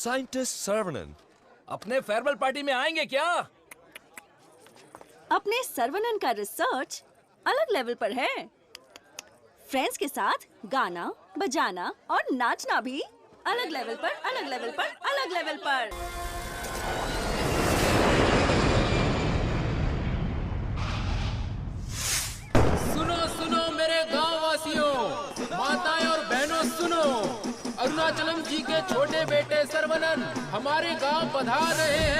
Scientist Saravanan अपने farewell party में आएंगे क्या? अपने सर्वनन का रिसर्च अलग लेवल पर है। फ्रेंड्स के साथ गाना, बजाना और नाचना भी अलग लेवल पर, अलग लेवल पर, अलग लेवल पर। सुनो सुनो मेरे गांव वासियों, माताएं और बहनों सुनो, अरुणाचलम जी के छोटे बेटे सर्वनन हमारे गांव पधार रहे हैं।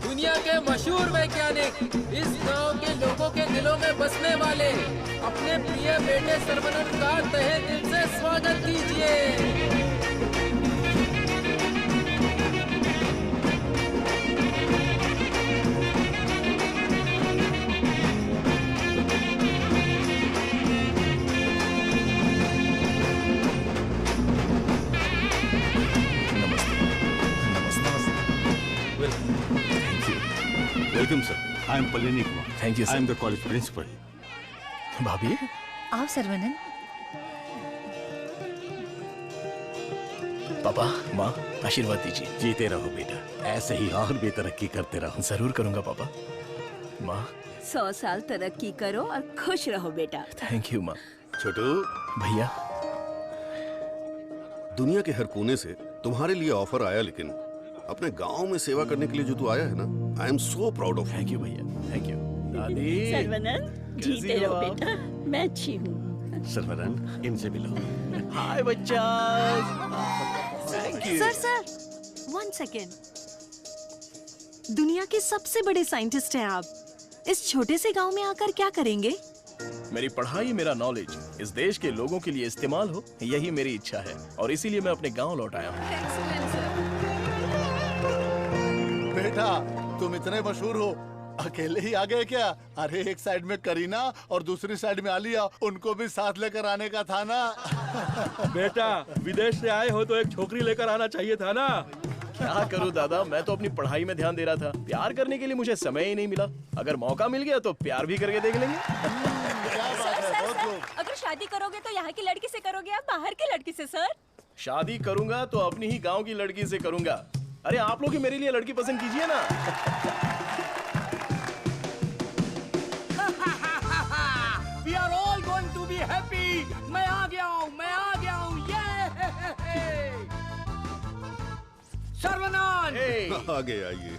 दुनिया के मशहूर वैज्ञानिक, इस गांव के लोगों के दिलों में बसने वाले अपने प्रिय बेटे सर्वनन का तहे दिल से स्वागत कीजिए। Welcome, sir. I am Palini Kumar. Thank you, sir. I am the college principal. भाभी आओ सर्वनन। पापा माँ आशीर्वाद दीजिए। जीते रहो बेटा, ऐसे ही और भी तरक्की करते रहो। जरूर करूंगा पापा। माँ 100 साल तरक्की करो और खुश रहो बेटा। थैंक यू माँ। छोटू, भैया दुनिया के हर कोने से तुम्हारे लिए ऑफर आया, लेकिन अपने गांव में सेवा करने के लिए जो तू आया है ना, I am so proud of. Thank you भैया, थैंक यू। दादी सर्वनन जीते रहो बेटा, मैं अच्छी हूँ। सर्वनन, इनसे मिलो। हाय बच्चा। Thank you. Sir 1 second. दुनिया के सबसे बड़े साइंटिस्ट हैं आप, इस छोटे से गांव में आकर क्या करेंगे? मेरी पढ़ाई, मेरा नॉलेज इस देश के लोगों के लिए इस्तेमाल हो, यही मेरी इच्छा है और इसीलिए मैं अपने गांव लौट आया हूँ। बेटा तुम इतने मशहूर हो, अकेले ही आ गए क्या? अरे एक साइड में करीना और दूसरी साइड में आलिया, उनको भी साथ लेकर आने का था ना। बेटा विदेश से आए हो तो एक छोकरी लेकर आना चाहिए था ना। क्या करूं दादा, मैं तो अपनी पढ़ाई में ध्यान दे रहा था। प्यार करने के लिए मुझे समय ही नहीं मिला। अगर मौका मिल गया तो प्यार भी करके देख लेंगे। क्या बात है, बहुत खूब। अगर शादी करोगे तो यहाँ की लड़की से करोगे या बाहर की लड़की से? सर शादी करूंगा तो अपनी ही गांव की लड़की से करूंगा। अरे आप लोग ही मेरे लिए लड़की पसंद कीजिए ना। We are all going to be happy. मैं आ गया हूँ, ये सर्वनन। आगे आइए।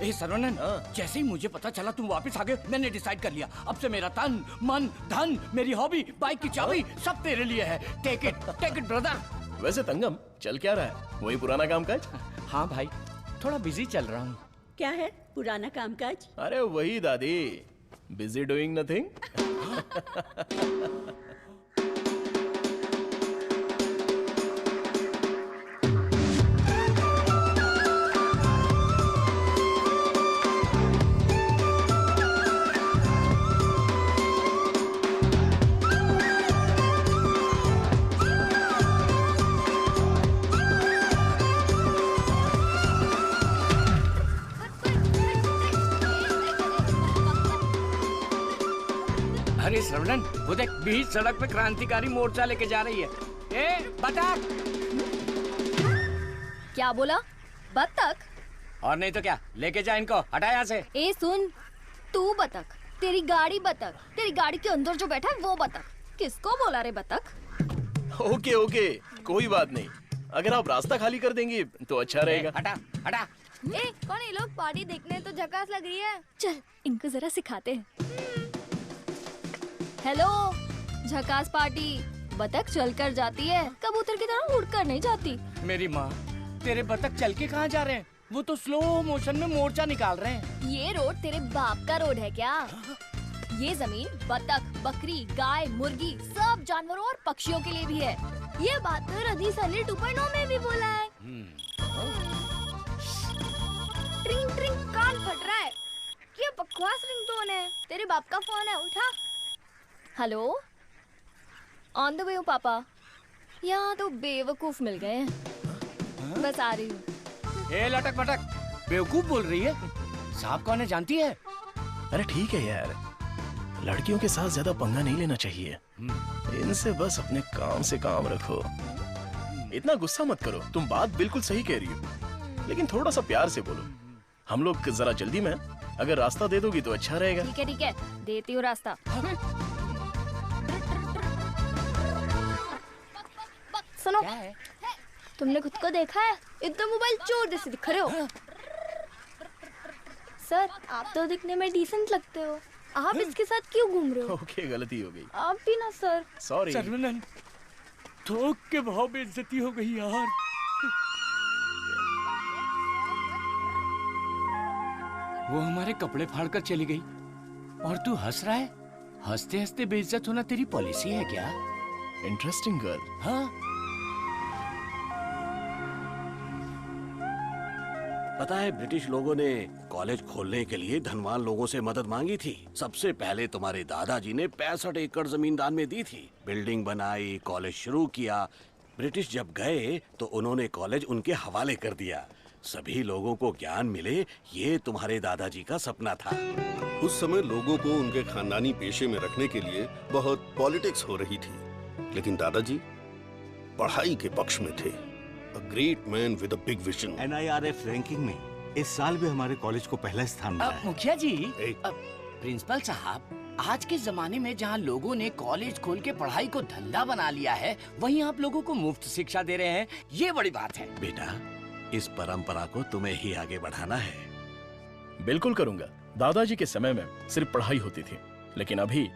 ए सर्वनन, जैसे ही मुझे पता चला तुम वापस आ गए, मैंने डिसाइड कर लिया अब से मेरा तन मन धन, मेरी हॉबी, बाइक की चाबी सब तेरे लिए है। Take it brother. वैसे तंगम चल क्या रहा है? वही पुराना काम काज? हाँ भाई, थोड़ा बिजी चल रहा हूँ। क्या है पुराना कामकाज? अरे वही दादी, बिजी डूइंग नथिंग। अरे सर्वनन, वो देख बीच सड़क पे क्रांतिकारी मोर्चा लेके जा रही है। ए बतख। क्या बोला? बतख? और नहीं तो क्या, लेके जा इनको, हटा यहाँ से। ए सुन, तू बतख, तेरी गाड़ी बतख, तेरी गाड़ी के अंदर जो बैठा है वो बतख। किसको बोला रे बतख? ओके कोई बात नहीं, अगर आप रास्ता खाली कर देंगी तो अच्छा रहेगा। हटा। ए कौन ये लोग? पार्टी देखने तो झकास लग रही है। चल इनको जरा सिखाते हैं। हेलो, झकास पार्टी। बतख चलकर जाती है, कबूतर की तरह उड़कर नहीं जाती। मेरी माँ, तेरे बतख चल के कहाँ जा रहे हैं? वो तो स्लो मोशन में मोर्चा निकाल रहे हैं। ये रोड तेरे बाप का रोड है क्या? ये जमीन बतख, बकरी, गाय, मुर्गी सब जानवरों और पक्षियों के लिए भी है। ये बात तो रदी सली 2.0 में भी बोला है। ट्रिंग ट्रिंग कान फट रहा है। ये बकवास रिंगटोन है। तेरे बाप का फोन है, उठा। हेलो, ऑन द वे हूँ पापा। यहाँ तो बेवकूफ मिल गए हैं। बस आ रही हूँ। ए लटक पटक, बेवकूफ बोल रही है? सांप कौन है जानती है? अरे ठीक है यार, लड़कियों के साथ ज्यादा पंगा नहीं लेना चाहिए। इनसे बस अपने काम से काम रखो। इतना गुस्सा मत करो, तुम बात बिल्कुल सही कह रही हो, लेकिन थोड़ा सा प्यार से बोलो। हम लोग जरा जल्दी में, अगर रास्ता दे दोगी तो अच्छा रहेगा। ठीक है, देती हूँ रास्ता। सुनो, तुमने खुद को देखा है? इतना मोबाइल चोर जैसे दिख रहे हो। सर, आप तो दिखने में डिसेंट लगते हो, आप इसके साथ क्यों घूम रहे हो? ओके, गलती हो गई। आप भी ना सर। सॉरी। सर्वनन, थोक के भाव बेइज्जती हो गई यार। वो हमारे कपड़े फाड़ कर चली गई और तू हंस रहा है? हंसते हंसते बेइज्जत होना तेरी पॉलिसी है क्या? Interesting girl. हाँ, पता है ब्रिटिश लोगों ने कॉलेज खोलने के लिए धनवान लोगों से मदद मांगी थी। सबसे पहले तुम्हारे दादाजी ने 65 एकड़ जमीन दान में दी थी। बिल्डिंग बनाई, कॉलेज शुरू किया। ब्रिटिश जब गए तो उन्होंने कॉलेज उनके हवाले कर दिया। सभी लोगों को ज्ञान मिले, ये तुम्हारे दादाजी का सपना था। उस समय लोगों को उनके खानदानी पेशे में रखने के लिए बहुत पॉलिटिक्स हो रही थी, लेकिन दादाजी पढ़ाई के पक्ष में थे। A great man with a big vision. NIRF ranking में इस साल भी हमारे कॉलेज को पहला स्थान मिला है। मुखिया जी, प्रिंसिपल साहब, आज के जमाने में जहाँ लोगों ने कॉलेज खोल के पढ़ाई को धंधा बना लिया है, वहीं आप लोगों को मुफ्त शिक्षा दे रहे हैं। ये बड़ी बात है। बेटा, इस परंपरा को तुम्हें ही आगे बढ़ाना है। बिल्कुल करूंगा। दादाजी के समय में सिर्फ पढ़ाई होती थी, लेकिन अभी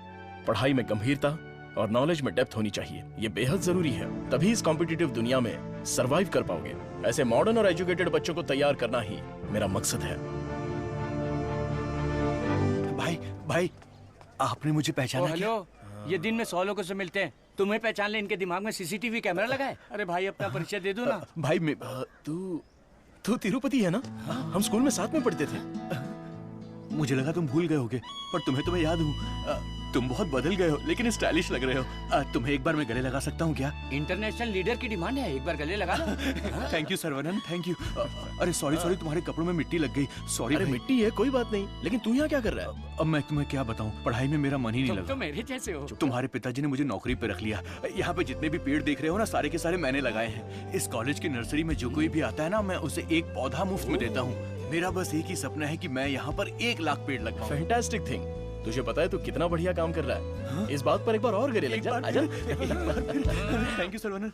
पढ़ाई में गंभीरता और नॉलेज में डेप्थ होनी चाहिए। ये बेहद जरूरी है, तभी इस कॉम्पिटिटिव दुनिया में सरवाइव कर पाओगे। ऐसे मॉडर्न और एजुकेटेड बच्चों को तैयार करना ही मेरा मकसद है। भाई, आपने मुझे पहचाना क्या? हेलो, ये दिन में 100 लोगों से मिलते हैं, तुम्हें पहचान ले इनके दिमाग में सीसीटीवी कैमरा लगा है? अरे भाई, अपना परिचय दे दो ना। भाई तू तिरुपति है ना? हम स्कूल में साथ में पढ़ते थे। मुझे लगा तुम भूल गए होगे, पर तुम्हें तो मैं याद हूँ। तुम बहुत बदल गए हो, लेकिन स्टाइलिश लग रहे हो। तुम्हें एक बार मैं गले लगा सकता हूँ क्या? इंटरनेशनल लीडर की डिमांड है, एक बार गले लगा लो। Thank you Saravanan, thank you. अरे सॉरी, तुम्हारे कपड़ों में मिट्टी लग गई। सॉरी। अरे मिट्टी है, कोई बात नहीं, लेकिन तू यहाँ क्या कर रहा है? अब मैं तुम्हें क्या बताऊँ, पढ़ाई में मेरा मन ही नहीं लगा। तो मेरे जैसे हो। तुम्हारे पिताजी ने मुझे नौकरी पे रख लिया। यहाँ पे जितने भी पेड़ देख रहे हो ना, सारे के सारे मैंने लगाए हैं। इस कॉलेज की नर्सरी में जो कोई भी आता है ना, मैं उसे एक पौधा मुफ्त में देता हूँ। मेरा बस एक ही सपना है कि मैं यहाँ पर 1 लाख पेड़ लगवाऊं। Fantastic thing. तुझे पता है तू कितना बढ़िया काम कर रहा है। हाँ? इस बात पर एक बार और गले लग जा। आजा। Thank you Saravanan.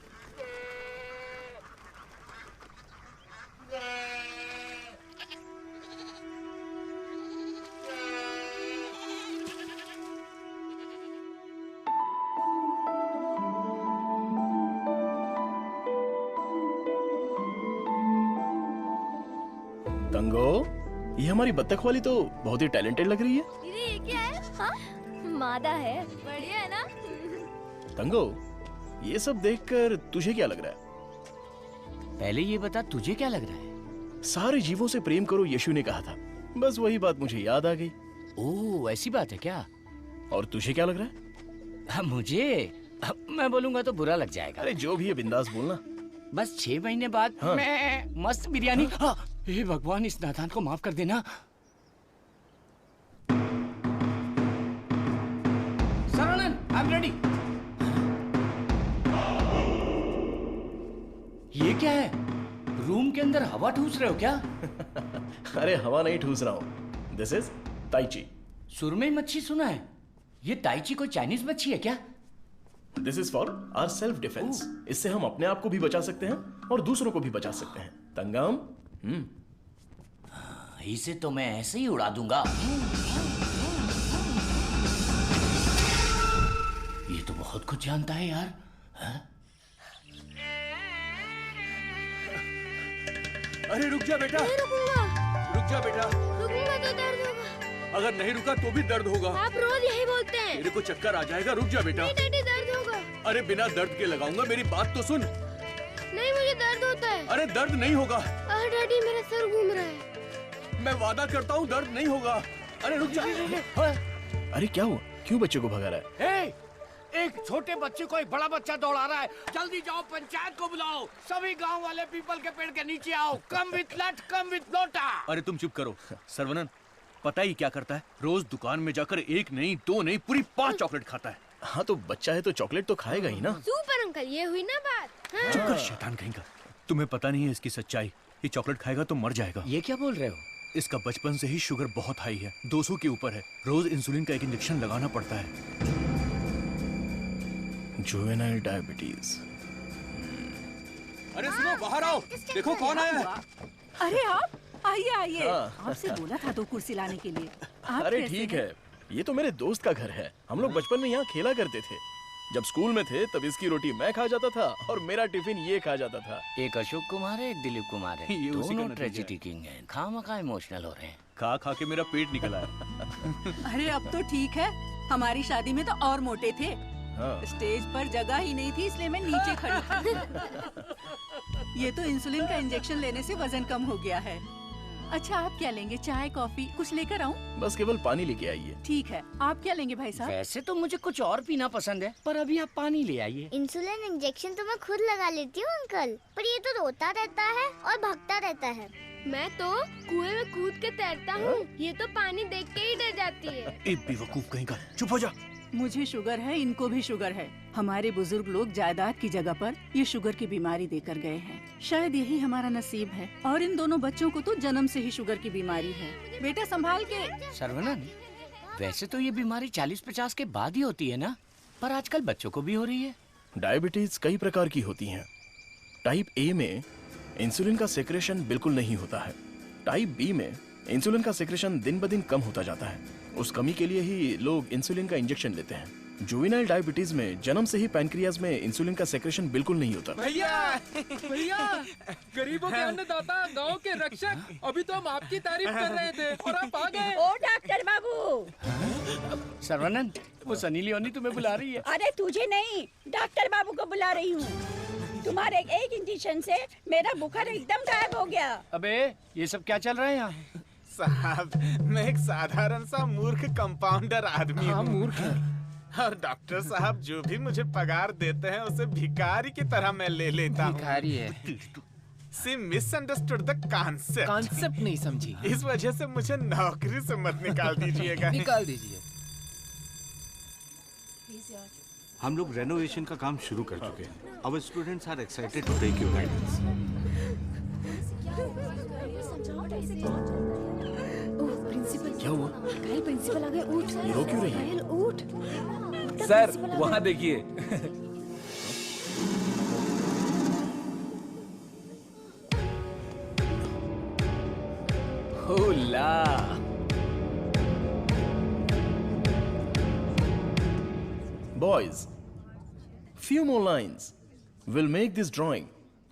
तंगो, ये हमारी बत्तख वाली तो बहुत ही टैलेंटेड लग रही है। दीदी, ये क्या है? हाँ? मादा है। बढ़िया है ना? तंगो, ये सब देखकर तुझे क्या लग रहा है? पहले ये बता, तुझे क्या लग रहा है? सारे जीवों से प्रेम करो, यीशु ने कहा था। बस वही बात मुझे याद आ गई। ओह, ऐसी बात है क्या? और तुझे क्या लग रहा है? मुझे, मैं बोलूंगा तो बुरा लग जाएगा। अरे जो भी है बिंदास बोलना। बस 6 महीने बाद हाँ। मैं मस्त बिरयानी। हाँ। हे भगवान, इस नादान को माफ कर देना। Saravanan, I am ready. ये क्या है? रूम के अंदर हवा ठूस रहे हो क्या? अरे हवा नहीं ठूस रहा हूँ। This is tai chi. सुरमई मच्छी सुना है। ये ताइची कोई चाइनीज मच्छी है क्या? This is for our self defence. इससे हम अपने आप को भी बचा सकते हैं और दूसरों को भी बचा सकते हैं। तंगम, इसे तो मैं ऐसे ही उड़ा दूंगा। ये तो बहुत कुछ जानता है यार। हा? अरे रुक जा बेटा। नहीं रुकूंगा। रुक जा बेटा। रुकूंगा तो दर्द होगा। अगर नहीं रुका तो भी दर्द होगा। आप रोज यही बोलते हैं। मेरे को चक्कर आ जाएगा। रुक जा बेटा। नहीं डैडी, दर्द होगा। अरे बिना दर्द के लगाऊंगा, मेरी बात तो सुन। नहीं, मुझे दर्द होता है। अरे दर्द नहीं होगा। डैडी, मेरा सर घूम रहा है। मैं वादा करता हूँ दर्द नहीं होगा। अरे रुक जा। अरे क्या हुआ? क्यों बच्चे को भगा रहा है? एक छोटे बच्चे को एक बड़ा बच्चा दौड़ा रहा है। जल्दी जाओ, पंचायत को बुलाओ, सभी गांव वाले पीपल के पेड़ के नीचे आओ। कम विथ लट, कम विथ लोटा। अरे तुम चुप करो। सर्वनन पता ही क्या करता है, रोज दुकान में जाकर एक नहीं, दो नहीं, पूरी 5 चॉकलेट खाता है। हाँ तो बच्चा है तो चॉकलेट तो खाएगा ही ना। सुपर अंकल, ये हुई ना बात। हाँ। चुप कर शैतान कहीं का। तुम्हें पता नहीं है इसकी सच्चाई। ये चॉकलेट खाएगा तो मर जाएगा। ये क्या बोल रहे हो? इसका बचपन से ही शुगर बहुत हाई है, 200 के ऊपर है। रोज इंसुलिन का एक इंजेक्शन लगाना पड़ता है। Juvenile diabetes. अरे सुनो, बाहर आओ, देखो कौन आया है। अरे आप आइए आइए। आपसे बोला था 2 कुर्सी लाने के लिए। आप अरे कैसे ठीक हैं? है, ये तो मेरे दोस्त का घर है। हम लोग बचपन में यहाँ खेला करते थे। जब स्कूल में थे तब इसकी रोटी मैं खा जाता था और मेरा टिफिन ये खा जाता था। एक अशोक कुमार है, एक दिलीप कुमार है। ये उसी का दोनों नतीजा ट्रेजेडी किंग हैं। खामखा इमोशनल हो रहे हैं। खा खा के मेरा पेट निकला है। अरे अब तो ठीक है। हमारी शादी में तो और मोटे थे। हाँ। स्टेज पर जगह ही नहीं थी, इसलिए मैं नीचे खड़ी थी। ये तो इंसुलिन का इंजेक्शन लेने से वजन कम हो गया है। अच्छा आप क्या लेंगे, चाय कॉफी कुछ लेकर आऊं? बस केवल पानी लेके आइए। ठीक है, आप क्या लेंगे भाई साहब? वैसे तो मुझे कुछ और पीना पसंद है, पर अभी आप पानी ले आइए। इंसुलिन इंजेक्शन तो मैं खुद लगा लेती हूँ अंकल, पर ये तो रोता रहता है और भागता रहता है। मैं तो कुएं में कूद के तैरता हूँ, ये तो पानी देख के ही डर जाती है। एक बेवकूफ कहीं का, चुप हो जा। मुझे शुगर है, इनको भी शुगर है। हमारे बुजुर्ग लोग जायदाद की जगह पर ये शुगर की बीमारी देकर गए हैं। शायद यही हमारा नसीब है। और इन दोनों बच्चों को तो जन्म से ही शुगर की बीमारी है। बेटा संभाल के। सर्वनन, वैसे तो ये बीमारी 40-50 के बाद ही होती है ना, पर आजकल बच्चों को भी हो रही है। डायबिटीज कई प्रकार की होती हैं। टाइप ए में इंसुलिन का सेक्रेशन बिल्कुल नहीं होता है। टाइप बी में इंसुलिन का सेक्रेशन दिन ब दिन कम होता जाता है। उस कमी के लिए ही लोग इंसुलिन का इंजेक्शन लेते हैं। जुवेनाइल डायबिटीज में जन्म से ही पैनक्रियाज में इंसुलिन का सेक्रेशन बिल्कुल नहीं होता। भैया भैया, गरीबों के अन्नदाता, गांव के रक्षक, अभी तो हम आपकी तारीफ कर रहे थे और आप आ गए। ओ डॉक्टर बाबू। सर्वनन, वो सनी लियोनी तुम्हें बुला रही है। अरे तुझे नहीं, डॉक्टर बाबू को बुला रही हूँ। तुम्हारे एक इंजेक्शन से मेरा बुखार एकदम गायब हो गया। अबे ये सब क्या चल रहा है यहाँ? साहब, मैं एक साधारण सा मूर्ख कंपाउंडर आदमी हूँ। मूर्ख है। और डॉक्टर साहब जो भी मुझे पगार देते हैं उसे भिखारी की तरह मैं ले लेता हूँ। भिखारी है। सी मिसअंडरस्टूड द कॉन्सेप्ट। कॉन्सेप्ट नहीं समझी। इस वजह से मुझे नौकरी से मत निकाल दीजिएगा। निकाल दीजिए। हम लोग रेनोवेशन का काम शुरू कर चुके हैं। Our students are excited to take your guidance. क्या हुआ? प्रिंसिपल आ गए। उठ सर। ये रो क्यों रही है? उठ। सर वहाँ देखिए। होला। Boys, few more lines will make this drawing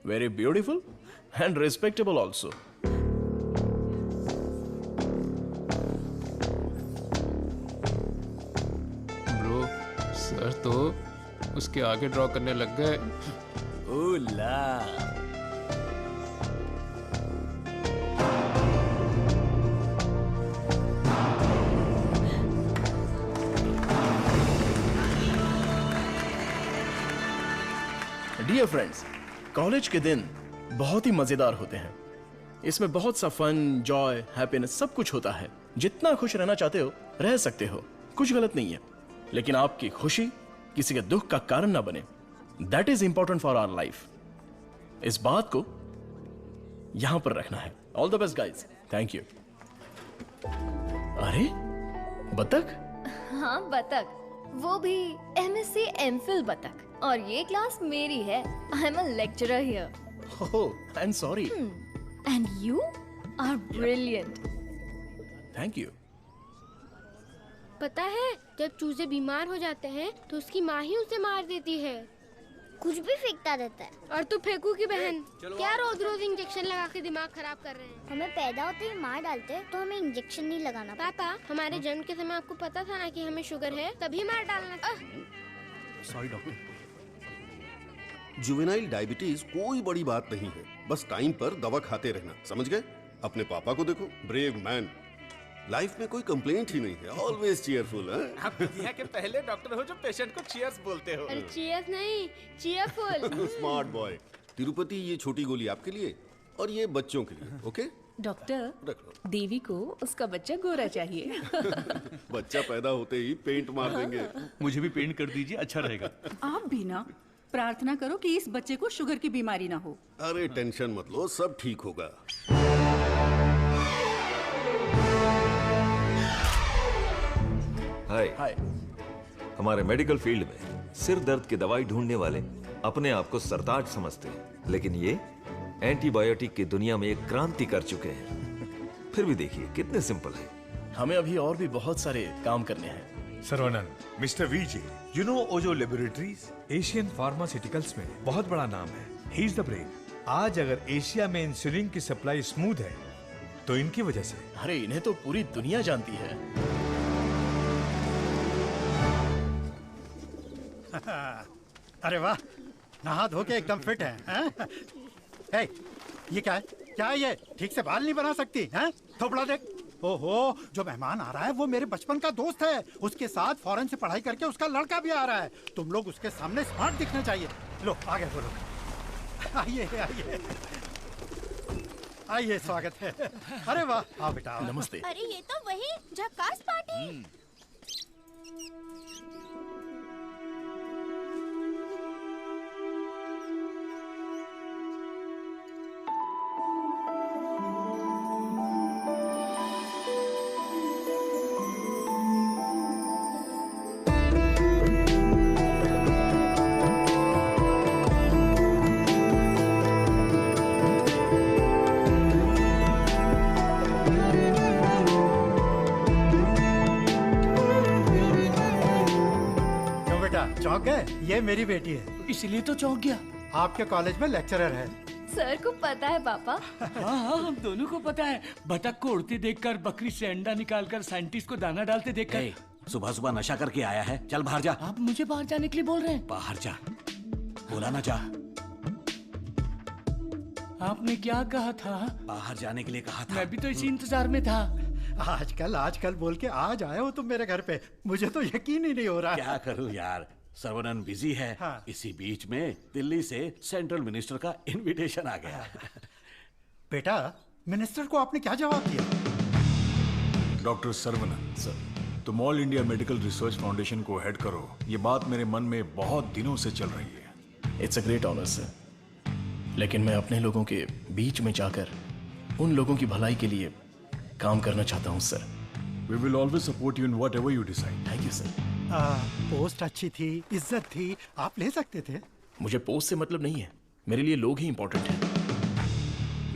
very beautiful and respectable also. Bro, sir तो उसके आगे ड्रॉ करने लग गए। होला। डियर फ्रेंड्स, कॉलेज के दिन बहुत ही मजेदार होते हैं। इसमें बहुत सा फन, जॉय, हैप्पीनेस सब कुछ होता है। जितना खुश रहना चाहते हो रह सकते हो, कुछ गलत नहीं है। लेकिन आपकी खुशी किसी के दुख का कारण ना बने, that is important for our life. इस बात को यहां पर रखना है। All the best guys. Thank you. अरे बतख? हाँ बतख, वो भी MSc MPhil बतख। और ये क्लास मेरी है। I am a lecturer here. Oh, I am sorry. And you are brilliant. Thank you. पता है, जब चूजे बीमार हो जाते हैं तो उसकी माँ ही उसे मार देती है। कुछ भी फेंकता रहता है। और तू फेंकू की बहन, क्या रोज रोज इंजेक्शन लगा के दिमाग खराब कर रहे हैं। हमें पैदा होते ही मार डालते तो हमें इंजेक्शन नहीं लगाना। पापा, हमारे जन्म के समय आपको पता था ना कि हमें शुगर है, तभी मार डालना था। Sorry doctor. जुवेनाइल डायबिटीज कोई बड़ी बात नहीं है, बस टाइम पर दवा खाते रहना, समझ गए? अपने पापा को देखो, ब्रेव मैन। लाइफ में कोई कंप्लेंट ही नहीं है, ऑलवेज चीयरफुल है। आप दुनिया के पहले डॉक्टर हो जो पेशेंट को चीयर्स बोलते हो। अरे चीयर्स नहीं, चीयरफुल। Smart boy. तिरुपति, ये छोटी गोली आपके लिए और ये बच्चों के लिए, ओके? डॉक्टर, रख लो। देवी को उसका बच्चा गोरा चाहिए। बच्चा पैदा होते ही पेंट मार देंगे। मुझे भी पेंट कर दीजिए, अच्छा रहेगा। आप भी ना प्रार्थना करो कि इस बच्चे को शुगर की बीमारी ना हो। अरे टेंशन मत लो, सब ठीक होगा। हाय। हमारे मेडिकल फील्ड में सिर दर्द की दवाई ढूंढने वाले अपने आप को सरताज समझते हैं, लेकिन ये एंटीबायोटिक की दुनिया में एक क्रांति कर चुके हैं। फिर भी देखिए कितने सिंपल है। हमें अभी और भी बहुत सारे काम करने हैं। Saravanan, mister VJ, you know Ojo laboratories Asian pharmaceuticals में बहुत बड़ा नाम है। He is the brain. आज अगर एशिया में इंसुलिन की सप्लाई स्मूथ है तो इनकी वजह से। अरे इन्हें तो पूरी दुनिया जानती है। अरे वाह, नहा धो के एकदम फिट है। हे, ये क्या है? क्या है ये? ठीक से बाल नहीं बना सकती हैं? थोपड़ा देख। ओहो, जो मेहमान आ रहा है वो मेरे बचपन का दोस्त है। उसके साथ फॉरेन से पढ़ाई करके उसका लड़का भी आ रहा है। तुम लोग उसके सामने स्मार्ट दिखने चाहिए। लो आगे बोलो। आइए आइए आइए, स्वागत है। अरे वाह, आओ बेटा। नमस्ते। अरे ये तो वही झक्कास पार्टी। चौंक गए? ये मेरी बेटी है। इसलिए तो चौंक गया। आपके कॉलेज में लेक्चरर है। सर को पता है पापा। हाँ, हम दोनों को पता है। बतख को उड़ते देखकर, बकरी से अंडा निकालकर, साइंटिस्ट को दाना डालते देखकर। सुबह सुबह नशा करके आया है, चल बाहर जा। आप मुझे बाहर जाने के लिए बोल रहे हैं? बाहर जा, बोला ना जा। आपने क्या कहा था? बाहर जाने के लिए कहा था। मैं भी तो इसी इंतजार में था। आजकल बोल के आज आए हो तुम मेरे घर पे। मुझे तो यकीन ही नहीं हो रहा। क्या करूं यार, सर्वनन बिजी है। हाँ। इसी बीच में दिल्ली से सेंट्रल मिनिस्टर का इनविटेशन आ गया। बेटा, मिनिस्टर को आपने क्या जवाब दिया? डॉक्टर सर्वनन सर, तुम all India medical research foundation को हेड करो, ये बात मेरे मन में बहुत दिनों से चल रही है। It's a great honour sir, लेकिन मैं अपने लोगों के बीच में जाकर उन लोगों की भलाई के लिए काम करना चाहता हूँ sir. We will always support you in whatever you decide. Thank you sir. Post अच्छी थी, इज्जत थी, आप ले सकते थे। मुझे पोस्ट से मतलब नहीं है, मेरे लिए लोग ही इम्पोर्टेंट हैं।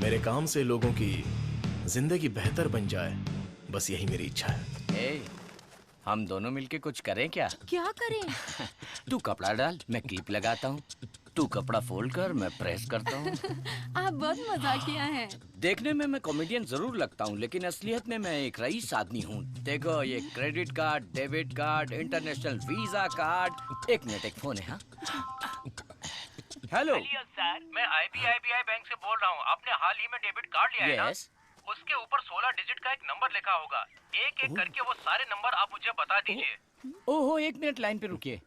मेरे काम से लोगों की जिंदगी बेहतर बन जाए, बस यही मेरी इच्छा है। हम दोनों मिलके कुछ करें क्या? क्या करें? तू कपड़ा डाल, मैं क्लिप लगाता हूँ। तू कपड़ा फोल्ड कर, मैं प्रेस करता हूँ। आप बहुत मजाकिया हैं। देखने में मैं कॉमेडियन जरूर लगता हूँ, लेकिन असलियत में मैं एक रईस आदमी हूँ। देखो, ये credit card, debit card, international visa card. एक मिनट, एक फोन है। हाँ, हेलो सर, मैं IBI बैंक से बोल रहा हूँ। आपने हाल ही में डेबिट कार्ड लिया है ना? उसके ऊपर 16 डिजिट का एक नंबर लिखा होगा। एक एक करके वो सारे नंबर आप मुझे बता दीजिए। ओहो, एक मिनट लाइन पे रुकिए।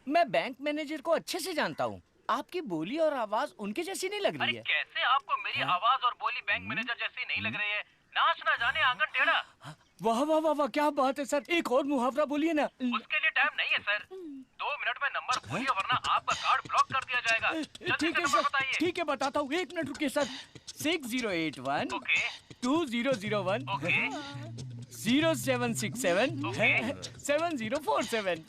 मैं बैंक मैनेजर को अच्छे से जानता हूँ। आपकी बोली और आवाज उनके जैसी नहीं लग रही है। कैसे आपको मेरी आवाज और बोली बैंक मैनेजर जैसी नहीं लग रही है? नाच ना जाने आंगन टेढ़ा। वाह वाह वाह वाह, क्या बात है सर। एक और मुहावरा बोलिए ना। उसके लिए टाइम नहीं है सर। 2 मिनट में नंबर बोलिए, वरना आपका कार्ड ब्लॉक कर दिया जाएगा। ठीक है सर, ठीक है बताता हूँ। एक मिनट रुकिए सर। 6081 2001 0767 7047।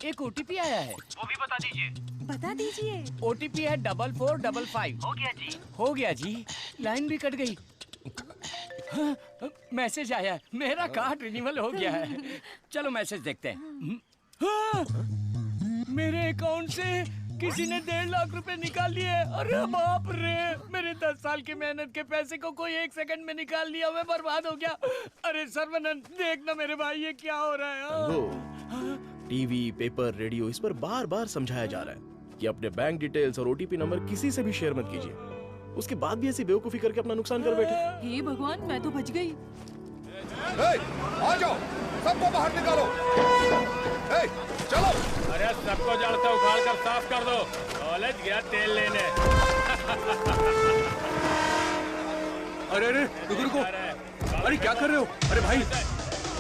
एक OTP आया है, वो भी बता दीजिए। बता दीजिए। OTP है 4455। हो गया जी। हो गया जी। लाइन भी कट गई। हाँ, मैसेज आया है, मेरा कार्ड रिन्यूअल हो गया है। चलो मैसेज देखते हैं। हाँ, मेरे अकाउंट से किसी ने 1.5 लाख रुपए निकाल लिए। अरे बाप रे, मेरे 10 साल की मेहनत के पैसे को कोई 1 सेकंड में निकाल लिया। मैं बर्बाद हो गया। अरे सर्वनंद, देखना मेरे भाई, ये क्या हो रहा है? टीवी, पेपर, रेडियो, इस पर बार बार समझाया जा रहा है कि अपने बैंक डिटेल्स और OTP नंबर किसी से भी शेयर मत कीजिए। उसके बाद भी ऐसी बेवकूफी करके अपना नुकसान कर बैठे। हे भगवान, मैं तो बच गई। आ जाओ, सबको बाहर निकालो। चलो। अरे सबको जड़ से उखाड़ कर साफ कर दो। कॉलेज गया तेल लेने। अरे अरे रुको रुको, अरे क्या कर रहे हो? अरे भाई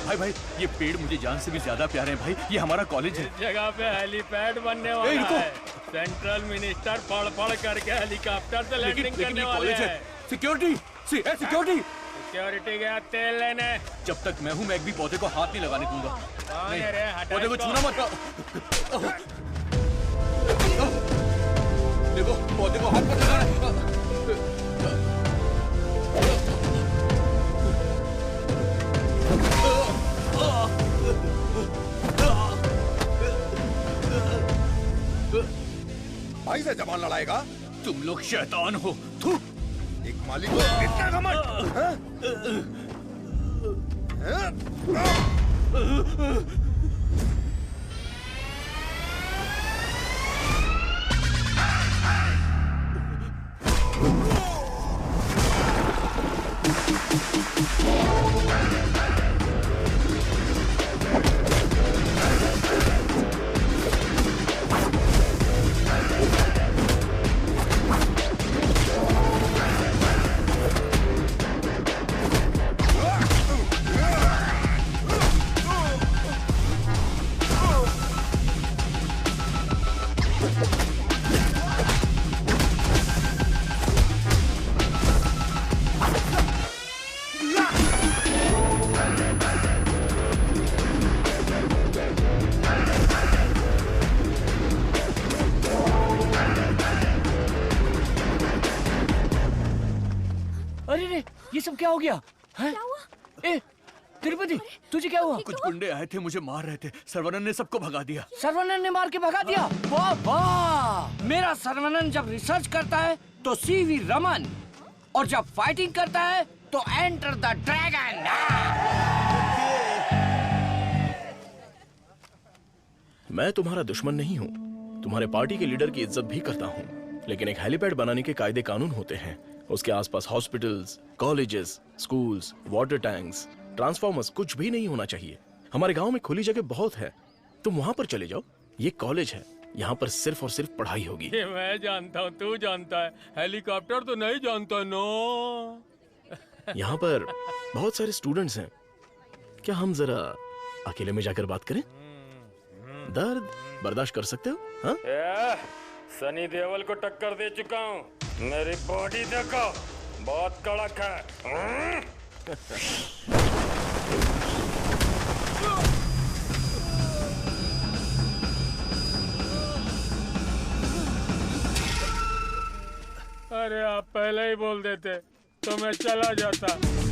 भाई भाई, ये पेड़ मुझे जान से भी ज्यादा प्यारे हैं भाई। ये हमारा कॉलेज है। इस जगह पे हेलीपैड बनने वाला है। सेंट्रल मिनिस्टर पढ़ करके हेलीकॉप्टर से लैंडिंग करने वाले हैं। सिक्योरिटी, सिक्योरिटी, सिक्योरिटी गया तेल लेने। जब तक मैं हूँ मैं एक भी पौधे को हाथ नहीं लगाने दूंगा। पौधे को छूना मत। देखो पौधे को हाथ मत लगाना। भाई से जबान लड़ाएगा? तुम लोग शैतान हो। थू। एक मालिक को इतना घमंड? ये सब क्या हो गया? है? ए, तिरुपति, तुझे क्या हुआ? कुछ गुंडे आए थे, मुझे मार रहे थे। सर्वनन ने सबको भगा दिया। सर्वनन ने मार के भगा दिया? वाह वाह! मेरा सर्वनन जब रिसर्च करता है तो सीवी रमन, और जब फाइटिंग करता है तो एंटर द ड्रैगन। मैं तुम्हारा दुश्मन नहीं हूँ, तुम्हारे पार्टी के लीडर की इज्जत भी करता हूँ, लेकिन एक हेलीपैड बनाने के कायदे कानून होते हैं। उसके आसपास hospitals, colleges, schools, water tanks, transformers कुछ भी नहीं होना चाहिए। हमारे गांव में खुली जगह बहुत है, तुम वहां पर चले जाओ। ये कॉलेज है, यहाँ पर सिर्फ और सिर्फ पढ़ाई होगी। ये मैं जानता हूँ, तू जानता है, हेलीकॉप्टर तो नहीं जानता। नो, यहाँ पर बहुत सारे स्टूडेंट्स हैं, क्या हम जरा अकेले में जाकर बात करें? दर्द बर्दाश्त कर सकते हो? हाँ? सनी देओल को टक्कर दे चुका हूँ, मेरी बॉडी देखो, बहुत कड़क है। अरे आप पहले ही बोल देते तो मैं चला जाता।